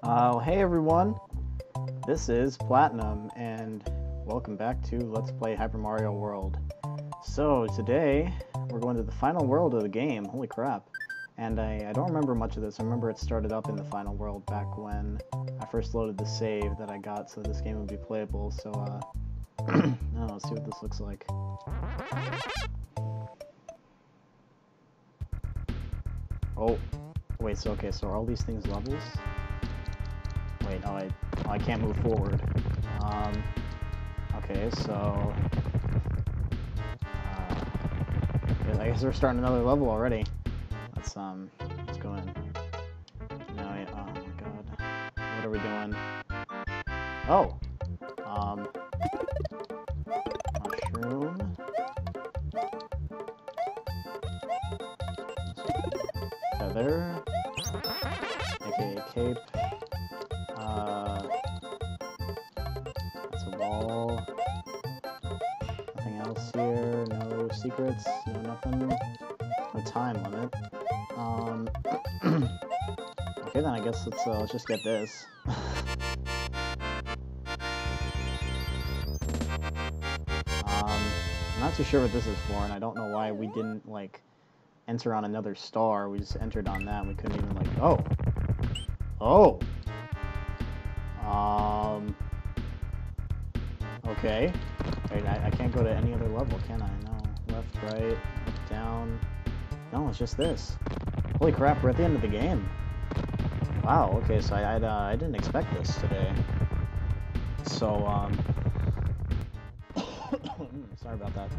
Hey everyone, this is Platinum, and welcome back to Let's Play Hyper Mario World. So, today, we're going to the final world of the game, holy crap. And I don't remember much of this. I remember it started up in the final world back when I first loaded the save that I got so this game would be playable, so, let's see what this looks like. Oh, wait, so okay, so are all these things levels? Wait, oh, I can't move forward. Okay, so... I guess we're starting another level already. Let's go in. No, oh my god. What are we doing? Oh! Mushroom. Feather. AKA cape. That's a wall. Nothing else here. No secrets. No nothing. No time limit. Okay, then I guess let's just get this. I'm not too sure what this is for, and I don't know why we didn't like enter on another star. We just entered on that, and we couldn't even like. Oh. Okay. Wait, I can't go to any other level, can I? No. Left, right, up, down. No, it's just this. Holy crap, we're at the end of the game. Wow, okay, so I didn't expect this today. So, sorry about that.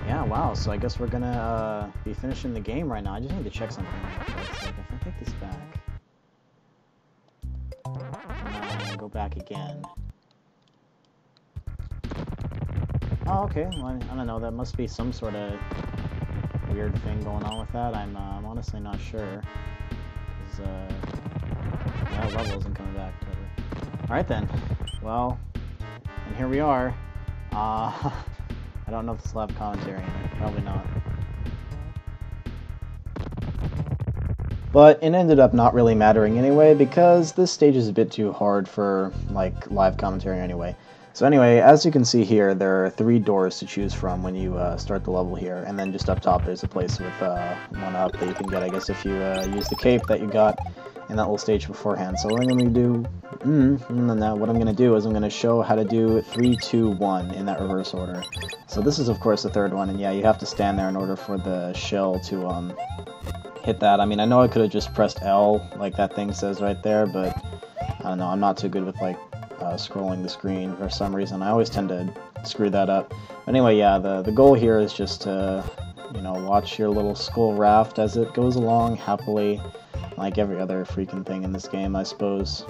Yeah, wow, so I guess we're gonna, be finishing the game right now. I just need to check something real quick. So, if I take this back... go back again. Oh, okay. Well, I don't know. That must be some sort of weird thing going on with that. I'm honestly not sure. Because, that level isn't coming back. Whatever. Alright then. Well, and here we are. I don't know if this will have commentary in it. Probably not. But it ended up not really mattering anyway, because this stage is a bit too hard for, like, live commentary anyway. So anyway, as you can see here, there are 3 doors to choose from when you start the level here, and then just up top there's a place with one up that you can get, I guess, if you use the cape that you got in that little stage beforehand. So what I'm going to do, what I'm going to do is I'm going to show how to do 3, 2, 1 in that reverse order. So this is, of course, the third one, and yeah, you have to stand there in order for the shell to hit that. I mean, I know I could have just pressed L, like that thing says right there, but I don't know, I'm not too good with, like, scrolling the screen for some reason. I always tend to screw that up. But anyway, yeah, the goal here is just to, you know, watch your little skull raft as it goes along happily, like every other freaking thing in this game, I suppose.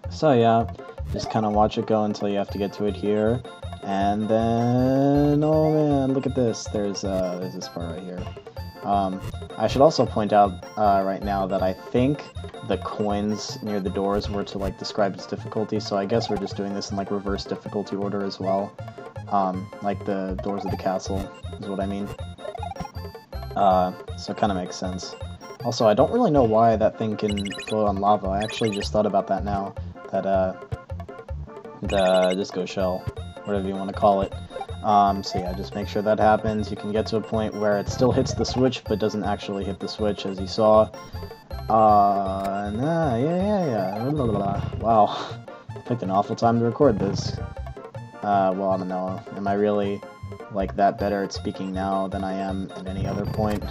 So yeah, just kind of watch it go until you have to get to it here, and then, oh man, look at this. There's this part right here. I should also point out right now that I think the coins near the doors were to like describe its difficulty, so I guess we're just doing this in like reverse difficulty order as well. Like the doors of the castle is what I mean. So it kind of makes sense. Also, I don't really know why that thing can float on lava. I actually just thought about that now. That the disco shell, whatever you want to call it. So yeah, just make sure that happens. You can get to a point where it still hits the switch, but doesn't actually hit the switch, as you saw. Yeah. Wow. Picked an awful time to record this. Well, I don't know. Am I really, like, that better at speaking now than I am at any other point?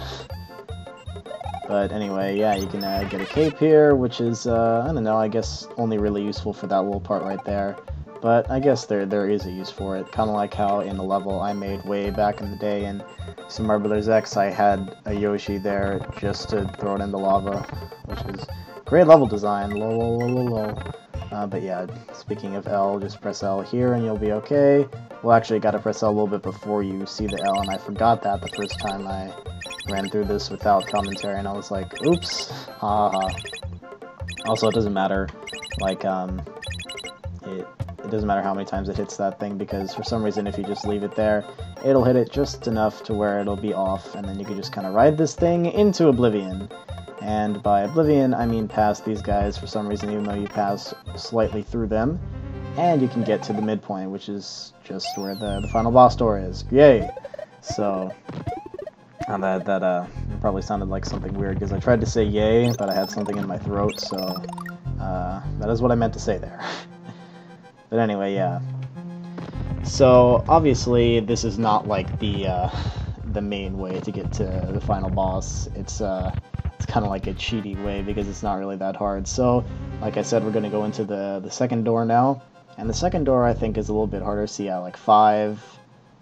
But anyway, yeah, you can get a cape here, which is, I don't know, I guess only really useful for that little part right there. But I guess there is a use for it, kind of like how in the level I made way back in the day in Super Mario Bros. X, I had a Yoshi there just to throw it into lava, which is great level design, lol. But yeah, speaking of L, just press L here and you'll be okay. Well, actually, you gotta press L a little bit before you see the L, and I forgot that the first time I ran through this without commentary, and I was like, oops, haha. Also, it doesn't matter, like, it doesn't matter how many times it hits that thing, because for some reason if you just leave it there, it'll hit it just enough to where it'll be off, and then you can just kind of ride this thing into oblivion. And by oblivion, I mean past these guys for some reason, even though you pass slightly through them. And you can get to the midpoint, which is just where the final boss door is. Yay! So, that probably sounded like something weird, because I tried to say yay, but I had something in my throat, so that is what I meant to say there. But anyway, yeah. So, obviously, this is not like the main way to get to the final boss. It's kind of like a cheaty way, because it's not really that hard. So, like I said, we're going to go into the second door now. And the second door, I think, is a little bit harder. See, yeah, like 5,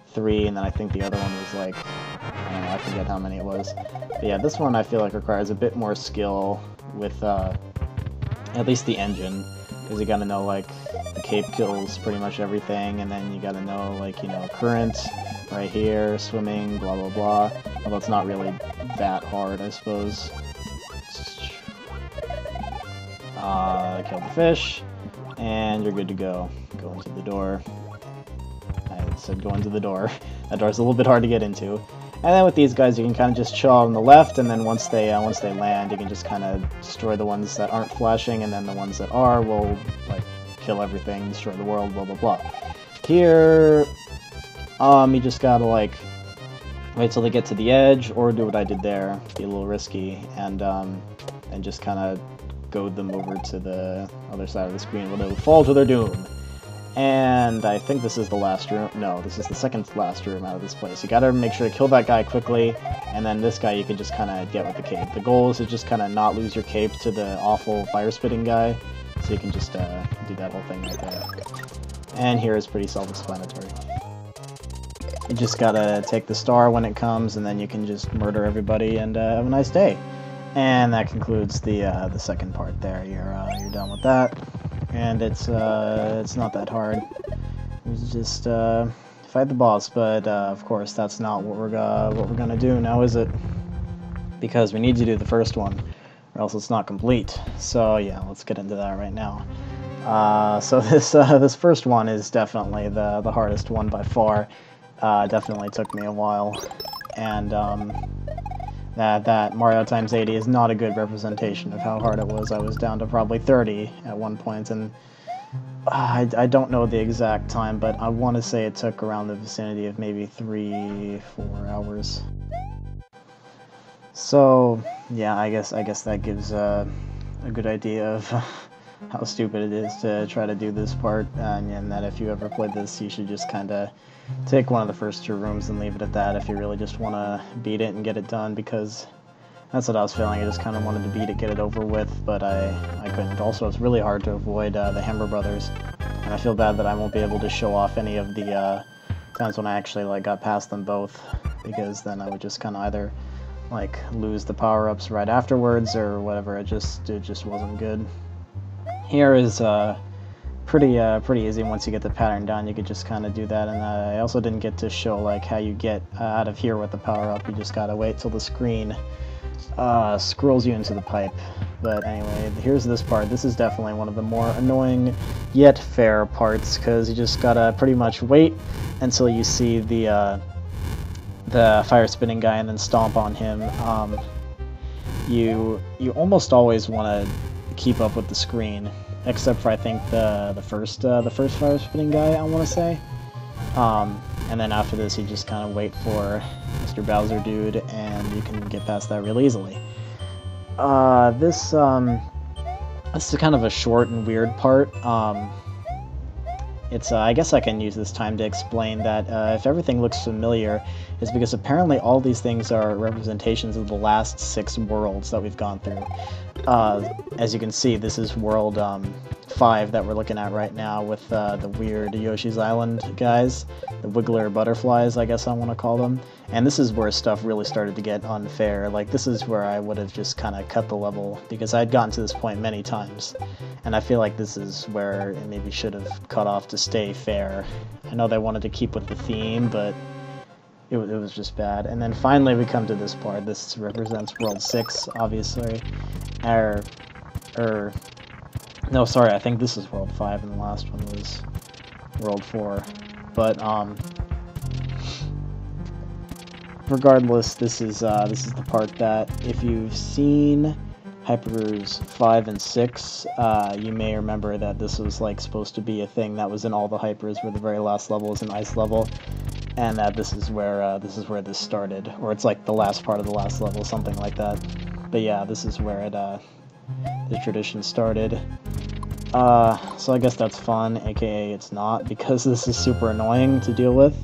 3, and then I think the other one was like, I don't know, I forget how many it was. But yeah, this one I feel like requires a bit more skill with at least the engine, because you gotta know, like, the cape kills pretty much everything, and then you gotta know, like, you know, current right here, swimming, blah blah blah. Although it's not really that hard, I suppose. Kill the fish. And you're good to go. Go into the door. I said go into the door. That door's a little bit hard to get into. And then with these guys, you can kind of just chill out on the left, and then once they land, you can just kind of destroy the ones that aren't flashing, and then the ones that are will, like, kill everything, destroy the world, blah blah blah. Here, you just gotta, like, wait till they get to the edge, or do what I did there, be a little risky, and just kind of goad them over to the other side of the screen where they'll fall to their doom. And I think this is the last room. No, this is the second last room out of this place. You gotta make sure to kill that guy quickly, and then this guy you can just kind of get with the cape. The goal is to just kind of not lose your cape to the awful fire-spitting guy, so you can just do that whole thing right there. And here is pretty self-explanatory. You just gotta take the star when it comes, and then you can just murder everybody and have a nice day. And that concludes the second part there. You're done with that, and it's not that hard. You just fight the boss, but of course that's not what we're gonna do now, is it? Because we need to do the first one, or else it's not complete. So yeah, let's get into that right now. So this first one is definitely the hardest one by far. Definitely took me a while, and that Mario times 80 is not a good representation of how hard it was. I was down to probably 30 at one point, and I don't know the exact time, but I want to say it took around the vicinity of maybe 3-4 hours. So yeah, I guess that gives a good idea of how stupid it is to try to do this part, and that if you ever played this, you should just kind of take one of the first 2 rooms and leave it at that if you really just want to beat it and get it done, because that's what I was feeling. I just kind of wanted to beat it, get it over with, but I couldn't. Also, it's really hard to avoid the Hammer Brothers, and I feel bad that I won't be able to show off any of the times when I actually, like, got past them both, because then I would just kind of either, like, lose the power-ups right afterwards or whatever. It just wasn't good. Here is pretty easy. Once you get the pattern down, you could just kind of do that. And I also didn't get to show, like, how you get out of here with the power-up. You just gotta wait till the screen scrolls you into the pipe. But anyway, here's this part. This is definitely one of the more annoying yet fair parts, because you just gotta pretty much wait until you see the fire spinning guy and then stomp on him. You almost always want to keep up with the screen, except for I think the first fire spinning guy, I want to say. And then after this, you just kind of wait for Mr. Bowser dude, and you can get past that real easily. This is kind of a short and weird part. It's I guess I can use this time to explain that if everything looks familiar, it's because apparently all these things are representations of the last 6 worlds that we've gone through. As you can see, this is world 5 that we're looking at right now with the weird Yoshi's Island guys, the Wiggler butterflies, I guess I want to call them. And this is where stuff really started to get unfair. Like, this is where I would have just kind of cut the level, because I'd gotten to this point many times. And I feel like this is where it maybe should have cut off to stay fair. I know they wanted to keep with the theme, but it was just bad. And then finally we come to this part. This represents World 6, obviously. No, sorry, I think this is World 5, and the last one was World 4. But, regardless, this is the part that if you've seen Hypers 5 and 6, you may remember that this was like supposed to be a thing that was in all the Hypers, where the very last level is an ice level, and that this is where this started, or it's like the last part of the last level, something like that. But yeah, this is where the tradition started. So I guess that's fun, aka it's not, because this is super annoying to deal with.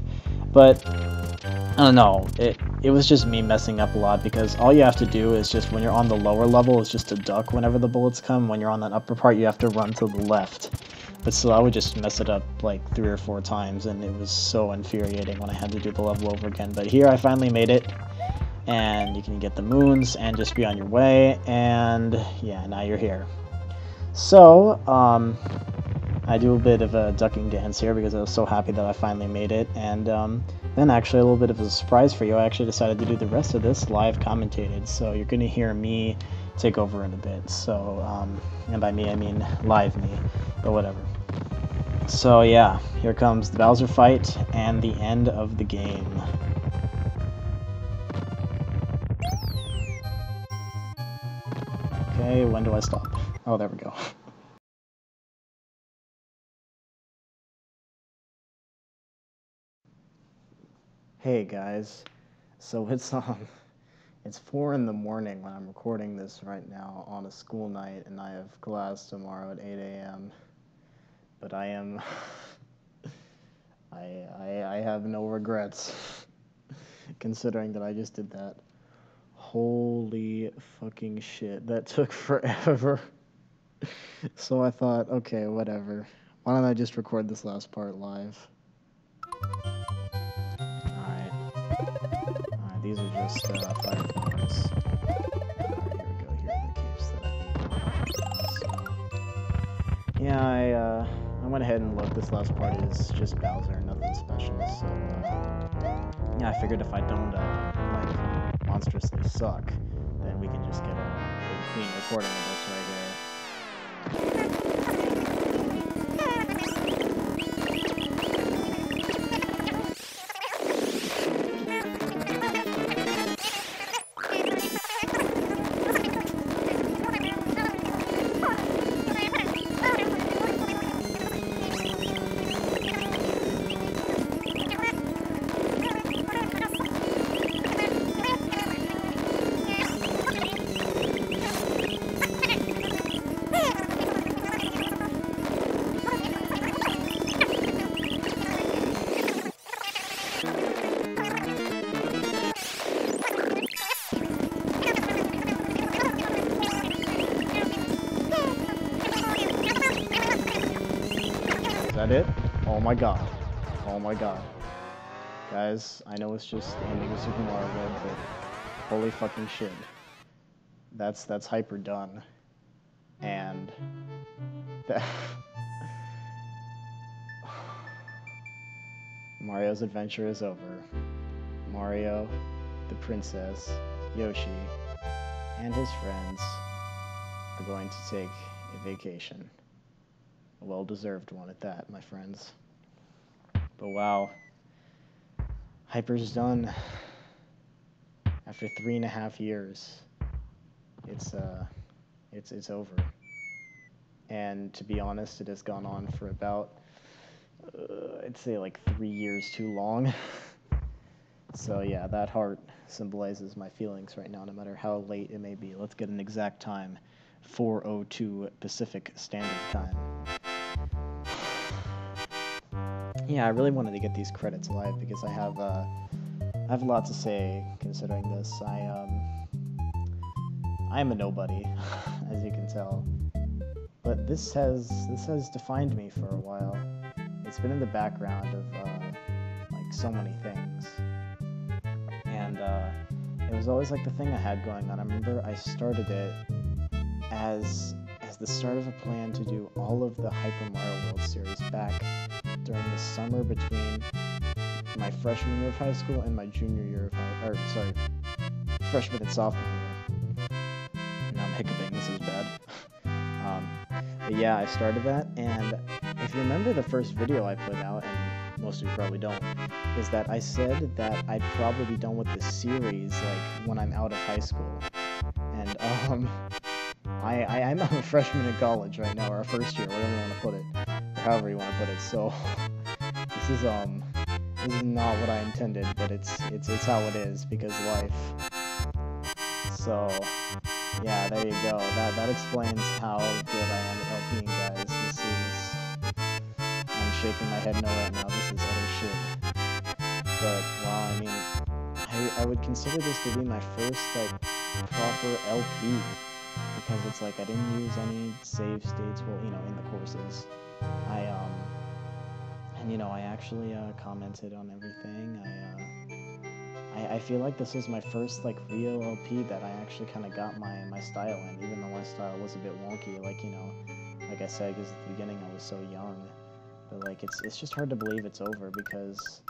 But I don't know, it was just me messing up a lot, because all you have to do is just, when you're on the lower level, is just to duck whenever the bullets come. When you're on that upper part, you have to run to the left. But still, I would just mess it up like 3 or 4 times, and it was so infuriating when I had to do the level over again. But here I finally made it, and you can get the moons and just be on your way, and yeah, now you're here. So, I do a bit of a ducking dance here because I was so happy that I finally made it, and then actually a little bit of a surprise for you, I actually decided to do the rest of this live commentated, so you're going to hear me take over in a bit, so, and by me I mean live me, but whatever. So yeah, here comes the Bowser fight and the end of the game. Okay, when do I stop? Oh, there we go. Hey guys, so it's 4 in the morning when I'm recording this right now on a school night, and I have class tomorrow at 8 a.m. But I am, I have no regrets, considering that I just did that. Holy fucking shit, that took forever. So I thought, okay, whatever. Why don't I just record this last part live? Alright, these are just fire points. Alright, here we go, here are the caves that I beat. So, yeah, I went ahead and looked, this last part is just Bowser, nothing special, so, yeah, I figured if I don't, like, monstrously suck, then we can just get a clean recording of this right here. Is that it? Oh my god. Oh my god. Guys, I know it's just the ending of Super Mario World, but holy fucking shit. That's Hypepr done. And that Mario's adventure is over. Mario, the princess, Yoshi, and his friends are going to take a vacation. A well-deserved one at that, my friends. But wow, Hyper's done. After 3.5 years, it's over. And to be honest, it has gone on for about, I'd say like 3 years too long. So yeah, that heart symbolizes my feelings right now, no matter how late it may be. Let's get an exact time. 4:02 Pacific Standard Time. Yeah, I really wanted to get these credits live because I have a lot to say considering this. I'm a nobody, as you can tell. But this has defined me for a while. It's been in the background of like so many things. And it was always like the thing I had going on. I remember I started it as the start of a plan to do all of the Hyper Mario World series back during the summer between my freshman year of high school and my junior year of freshman and sophomore year. Now I'm hiccuping, this is bad. But yeah, I started that, and if you remember the first video I put out, and most of you probably don't, is that I said that I'd probably be done with this series, like, when I'm out of high school. And, I'm a freshman in college right now, or a first year, whatever you want to put it, or however you want to put it. So this is not what I intended, but it's how it is because life. So yeah, there you go. That explains how good I am at LPing, guys. This is, I'm shaking my head no right now. This is utter shit. But wow, I mean, I would consider this to be my first like proper LP because it's like I didn't use any save states, well, you know, in the courses. And you know, I actually commented on everything. I feel like this was my first like real LP that I actually kind of got my style in, even though my style was a bit wonky. Like, you know, like I said, because at the beginning I was so young, but like it's just hard to believe it's over because,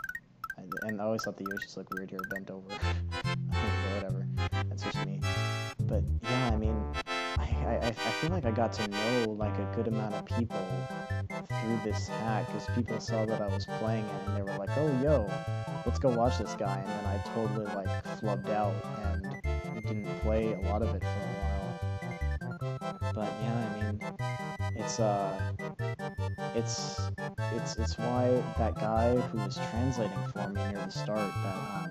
and I always thought the Yoshis look weird here, bent over, or whatever. That's just me. But yeah, I mean, I feel like I got to know like a good amount of people through this hack because people saw that I was playing it and they were like, oh yo, let's go watch this guy, and then I totally like flubbed out and didn't play a lot of it for a while. But yeah, I mean, it's why that guy who was translating for me near the start, that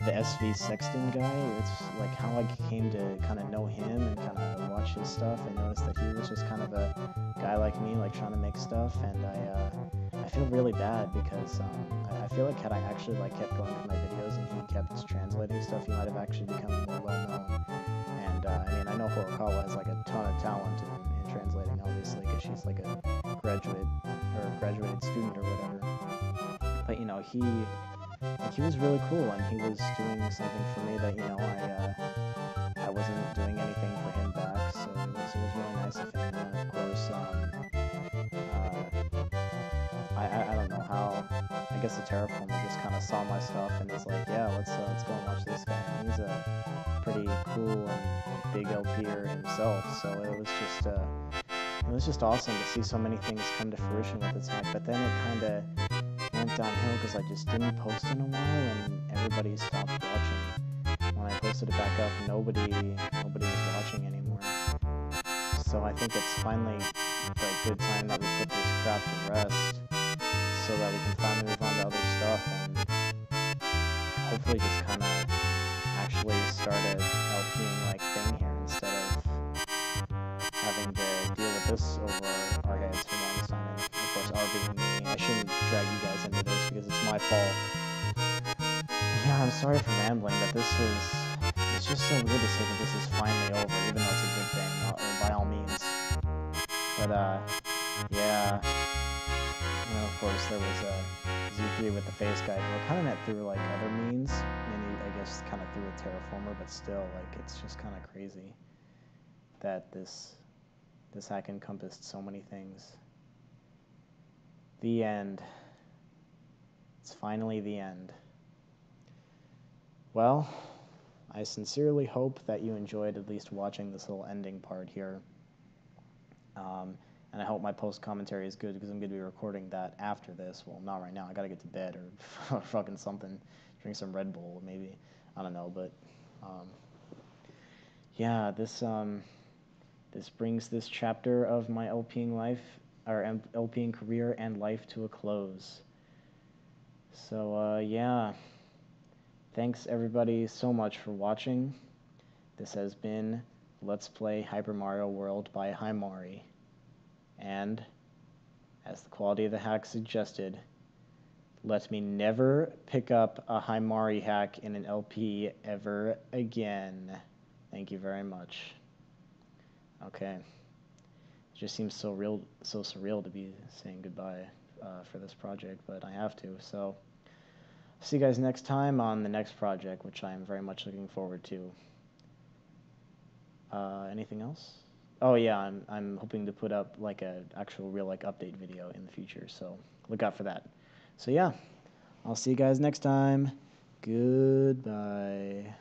the SV Sexton guy, it's like how I came to kind of know him and kind of watch his stuff and notice that he was just kind of a guy like me, like trying to make stuff, and I feel really bad because I feel like had I actually like kept going to my videos and he kept translating stuff, he might have actually become more well known. And I mean, I know Horikawa has like a ton of talent in translating, obviously, because she's like a graduated student or whatever. But you know, he was really cool, and he was doing something for me that, you know, I wasn't doing anything for him back, so it was really nice of him. And of course, I don't know how. I guess the terraformer just kind of saw my stuff and was like, yeah, let's go and watch this guy. And he's a pretty cool and big LPer himself, so it was just awesome to see so many things come to fruition with this hack. But then it kind of went downhill because I just didn't post in a while and everybody stopped watching. When I posted it back up, nobody was watching anymore. So I think it's finally the good time that we put this crap to rest, so that we can finally move on to other stuff and hopefully just kind of actually start a LPing like thing here instead of having to deal with this over our heads for the longest time. And of course, our being me, I shouldn't drag you guys into this because it's my fault. Yeah, I'm sorry for rambling, but it's just so weird to say that this is finally over, even though it's a good thing, by all means. But yeah. And then of course there was Z3 with the face guide. Well, kind of met through like other means, maybe I guess kind of through a terraformer, but still, like, it's just kind of crazy that this hack encompassed so many things. The end. It's finally the end. Well, I sincerely hope that you enjoyed at least watching this little ending part here. And I hope my post-commentary is good because I'm going to be recording that after this. Well, not right now. I got to get to bed or fucking something. Drink some Red Bull, maybe. I don't know, but yeah, this brings this chapter of my LPing life, or LPing career and life to a close. So, yeah. Thanks, everybody, so much for watching. This has been Let's Play Hyper Mario World by Haimari. And, as the quality of the hack suggested, let me never pick up a Haimari hack in an LP ever again. Thank you very much. Okay. It just seems so surreal to be saying goodbye for this project, but I have to, so see you guys next time on the next project, which I am very much looking forward to. Anything else? Oh yeah, I'm hoping to put up like a actual real like update video in the future, so look out for that. So yeah, I'll see you guys next time. Goodbye.